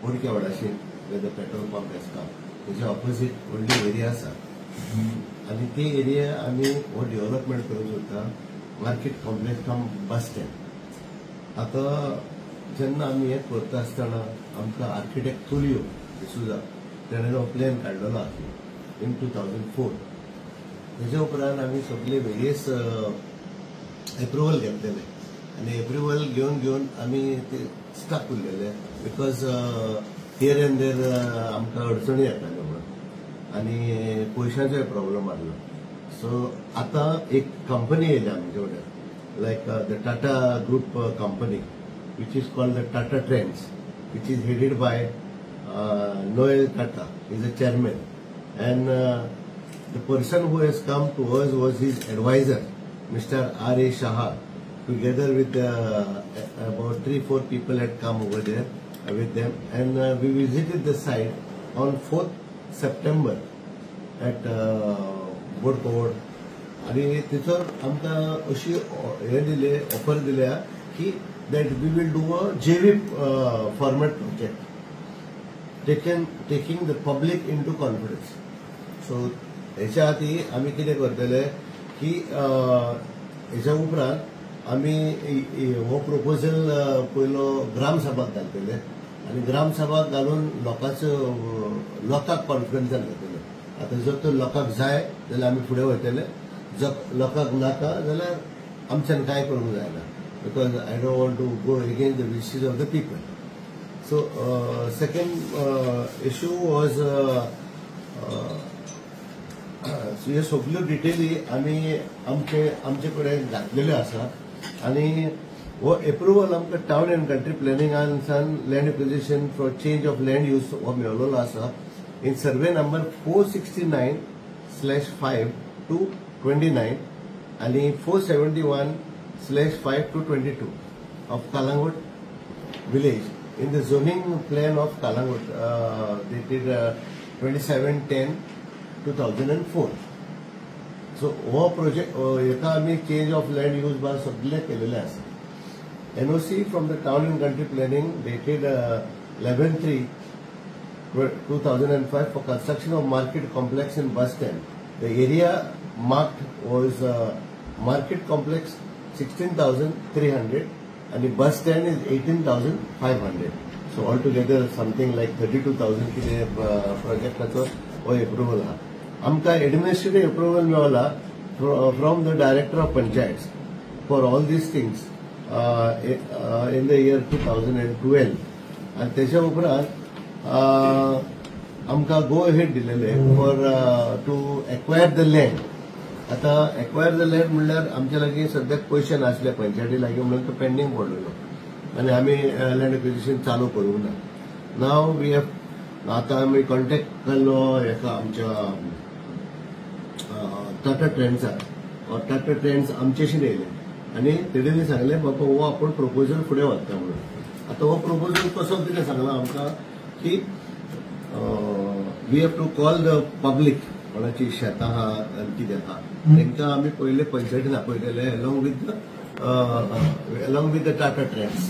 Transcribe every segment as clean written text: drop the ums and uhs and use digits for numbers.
बोडक्या वाडाशीं where the petrol pump has come. तेच्या opposite व्हडली area आसा आनी ती एरिया आमी हो डेव्हलपमेंट करूंक सोदता market complex from bus stand. आतां जेन्ना आमी हें करता आसतना आमकां आर्किटेक्ट तुलियो डिसूजा तेणें हो प्लॅन काडलेलो आसलो इन 2004. तेच्या उपरांत आमी सगळे वेरियस एप्रुवल घेतलेले आनी एप्रुवल घेवन आमी ते स्टक उरलेले बिकॉज हियर एंड देर आमकां अडचणी येताल्यो म्हणून आनी पयशांचोय प्रॉब्लेम आसलो. सो आतां एक कंपनी येयल्या आमचे कडेन like the Tata group company which is called the Tata Trends, which is headed by Noel Tata. He is a chairman, and the person who has come to us was his advisor, Mr. R.A. Shah. Together with about 3-4 people had come over there with them, and we visited the site on 4th September at Bodkowad. आणि थंयसर आमकां अशी हे दिले offer दिल्या की that we will do a JV format project, taking the public into confidence. So हेच्या आधी आम्ही कितें करतले की हेच्या उपरांत आमी हो प्रपोजल पयलो ग्राम सभाक घालतले आनी ग्राम सभाक घालून लोकांक कॉन्फिडन्सान घेतले. आतां जर तर लोकांक जाय जाल्यार आमी फुडें वयतले, जर लोकांक नाका जाल्यार आमच्यान कांय करूंक जायना. Because I don't want to go against the wishes of the people. So second issue was so हे सगळ्यो डिटेली आमी आमचे कडेन घातलेल्यो आसा आनी हो एप्रुवल आमकां टावन एंड कंट्री प्लॅनिंगान land acquisition for change of land use हो मेळिल्लो आसा इन सर्वे नंबर 469/5/29 आनी 471/5/22 of Kalangut village in the zoning plan of Kalangut dated 27/10/2004. So वो project येका आमी change of land use बार सगळे केलेले आसा. NOC from the town and country planning dated 11/3/2005 for construction of market complex and bus stand. The area marked was market complex 16,300 and the bus stand is 18,500. So altogether something like 32,000 कितें projectaचो हो approval हा. आमकां administrative approval मेळ्ळा from the director of panchayats for all these things in the year 2012. आणि त्याच्या उपरांत आमकां go ahead दिलेले for to acquire the land. आता एक्वायर द लँड म्हणल्यार आमच्या लागीं सद्याक पयशे नासले पंचायती लागीं म्हणून तो पेंडींग पडलेलो आनी आमी लँड एक्विजिशन चालू करूंक ना. नाव वी हॅव आतां आमी कॉन्टेक्ट केल्लो हेका आमच्या टाटा ट्रेंड्साक. टाटा ट्रेंड्स आमचेशी येयले आनी तेणेंनी सांगलें बाबा हो आपूण प्रपोजल फुडें व्हरता म्हणून. आतां हो प्रपोजल कसो कितें सांगला आमकां की we have to call the public कोणाची शेतां आहा आनी कितें आहा तांकां आमी पयले पंचायतीन आपयलेले along with the Tata Trends.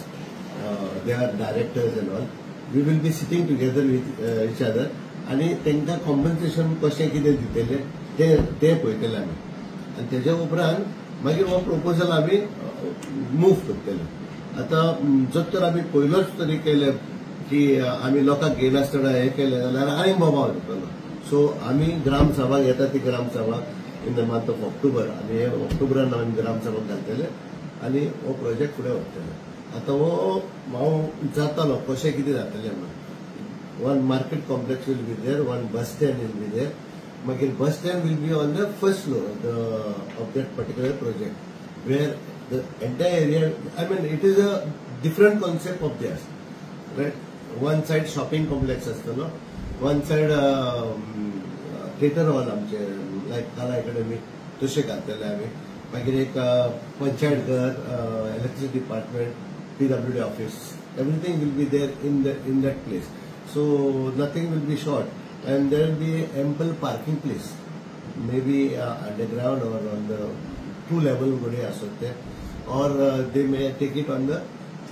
They are directors and all. We will be sitting together with each other आनी तांकां कॉम्पन्सेशन कशें कितें दितले ते पळयतले आमी आनी तेच्या उपरांत मागीर हो प्रपोजल आमी मूव करतले. आतां जर तर आमी पयलोच तरी केले की आमी लोकांक घेयनासतना हें केलें जाल्यार आनीक बोबाव जातलो. सो आमी ग्राम सभा घेता ती ग्राम सभा in the month of October आनी हे ऑक्टोबरान आमी ग्राम सभाक घालतले आनी हो प्रोजेक्ट फुडें व्हरतले. आतां हो हांव जातालो कशें कितें जातलें म्हणून. One market complex will be there, one bus stand will be there. मागीर bus stand will be on the first floor of that particular project where the entire area I mean it is a different concept of that. Right, one side shopping complex आसतलो, one side theatre hall आमचे like कला academy तशें घालतले आमी. मागीर एक पंचायत घर, electricity department, PWD office, everything will be there in that place. So nothing will be short, and there will be ample parking place, maybe underground or on the 2 level gode asote, or they may take it on the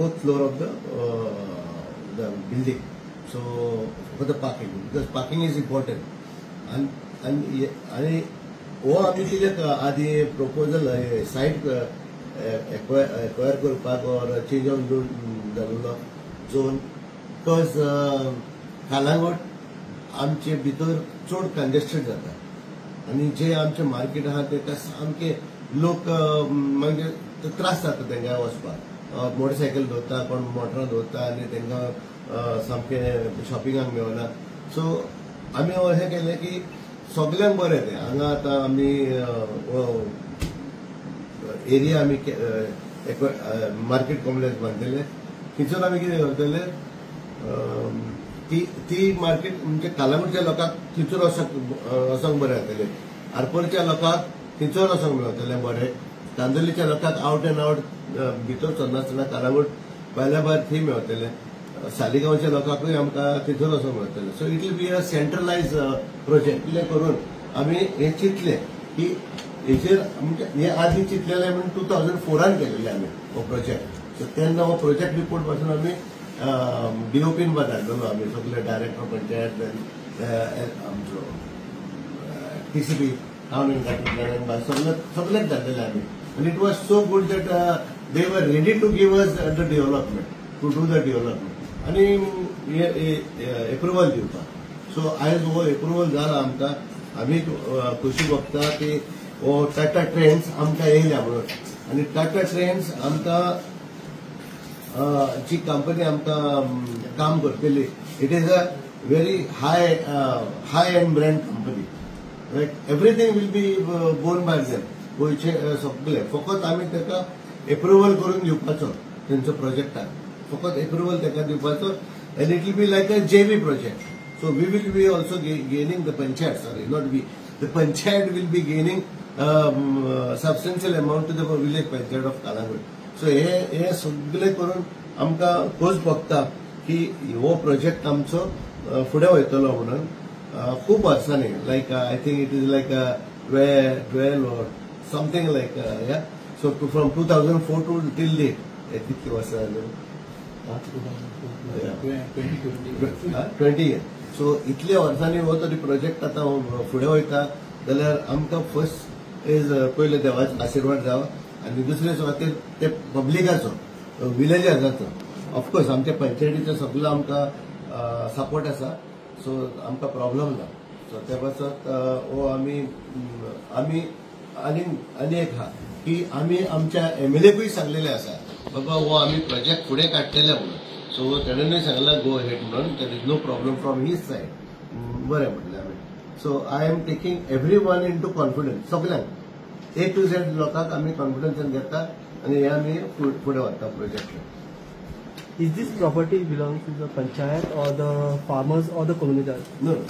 4th floor of the building. So for the parking, because parking is important. And हो आमी कितें आदी proposal सायट acquire करपाक और change of जाल्लो zone because Calangute आमचे भितर चड कंजेस्टेड जाता आनी जे आमचे मार्केट आहा तेका सामके लोक म्हणजे त्रास जाता तेंकां वचपाक मोटरसायकल दवरता कोण मोटरां दवरता आनी तेंकां सामके शॉपिंगाक मेळना सो आमी अशें केलें की सगळ्यांक बरें तें हांगा आतां आमी एरिया आमी मार्केट कॉम्प्लेक्स बांदलेले थंयसर आमी कितें करतले ती मार्केट म्हणजे कालांगूटच्या लोकांक थंयसर वचोंक बरें जातलें आरपोरच्या लोकांक थंयसर वचोंक मेळटलें बरें कांदोलीच्या लोकांक आवट एंड आवट भितर सरनासतना कालांगूट भायल्या भायर थंय मेळटलें सालिगांवच्या लोकांकूय आमकां थंयसर वचोंक मेळटलें so it will be a centralised project इतलें करून आमी हें चिंतलें की हेचेर म्हणजे हे आदी चिंतलेलें म्हणून 2004 केलेलें आमी हो प्रोजेक्ट सो तेन्ना हो प्रोजेक्ट रिपोर्ट पासून आमी डीओपीन धाडलेलो आमी सगळे डायरेक्टर पंचायत आमचो टीसीपी टावन एंड सगळेच धाडलेले आमी आनी it was so good that they were ready to give us the development to do the development आनी एप्रुवल दिवपाक सो आयज हो एप्रुवल जाला आमकां आमी खुशी भोगता की हो टाटा ट्रेन्स आमकां येयल्या म्हणून आनी टाटा ट्रेन्स आमकां जी कंपनी आमकां काम करतली it is a very high end brand company right everything will be borne by them गोंयचे सगळे फकत आमी ताका एप्रुवल करून दिवपाचो तेंचो प्रोजेक्टाक फकत एप्रुवल ताका दिवपाचो and it will be like a JV project so we will be also gaining the panchayat sorry not we the panchayat will be gaining substantial amount to the village panchayat of Calangute so हे सगळे करून आमकां खोस भोगता की हो प्रोजेक्ट आमचो फुडें वयतलो म्हणून खूब वर्सांनी like I think it is like 12 or something like yeah so from 2004 to till date कितली वर्सां जाली 20 years सो इतल्या वर्सांनी हो तरी प्रोजेक्ट आतां फुडें वयता जाल्यार आमकां फर्स्ट इज पयले देवाचो आशिर्वाद जावं आनी दुसरे सुवातेर ते पब्लिकाचो विलेजर्साचो ऑफकोर्स आमच्या पंचायतीचो सगळो आमकां सपोर्ट आसा सो आमकां प्रॉब्लम ना सो त्या पासत हो आमी आनी एक आहा की आमी आमच्या एमएलएकूय सांगलेले आसा बाबा हो आमी प्रोजेक्ट फुडें काडटले म्हणून सो तेणेनूय सांगला गो हेड म्हणून there is no problem from his side बरें म्हटलें आमी so I am taking everyone into confidence सगळ्यांक A to Z लोकांक आमी कॉन्फिडन्सान घेता आनी हे आमी फुडें व्हरता project Is this property belongs to the panchayat or the farmers or the communities? No,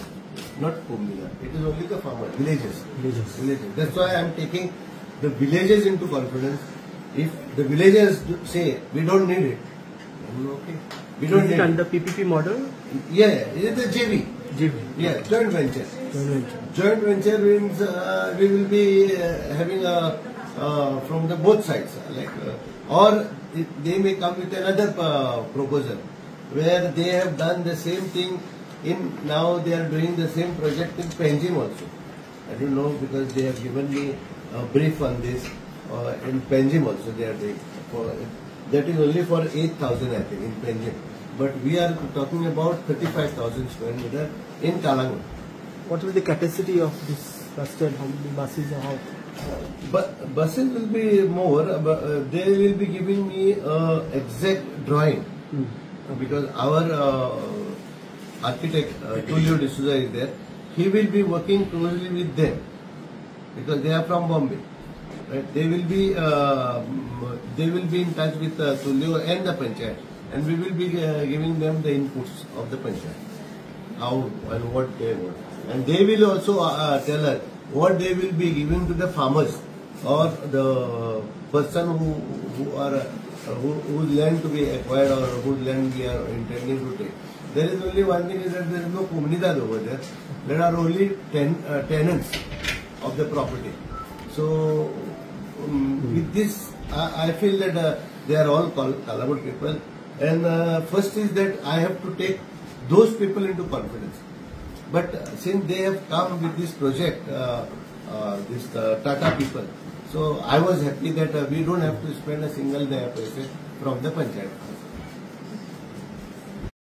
not communal. It is only the farmers, villages. Villages. That's why I am taking the villages into confidence. If the villagers say we don't need it, then okay. We don't need it. Under PPP model? Yeah, it is the JV. JV. Yeah, joint venture. Joint venture. Joint venture means we will be having a from the both sides, or they may come with another proposal where they have done the same thing in now they are doing the same project in Panjim also. I don't know because they have given me a brief on this. In Panjim also they are doing. That is only for 8,000 I think in Panjim. But we are talking about 35,000 square meter in Kalangut. What will be the capacity of this cluster? How many buses or how? But buses will be more, but they will be giving me exact drawing because our architect Tulio D'Souza is there. He will be working closely with them because they are from Bombay. Right? They will be in touch with Tulio and the panchayat, and we will be giving them the inputs of the panchayat, how and what they want, and they will also tell us what they will be giving to the farmers or the person whose land to be acquired or whose land we are intending to take. There is only one thing is that there is no comunidad over there. There are only tenants of the property. So with this, I feel that they are all Kalangut people. And first is that I have to take those people into confidence. But since they have come with this project, this Tata people, so I was happy that we don't have to spend a single day from the panchayat.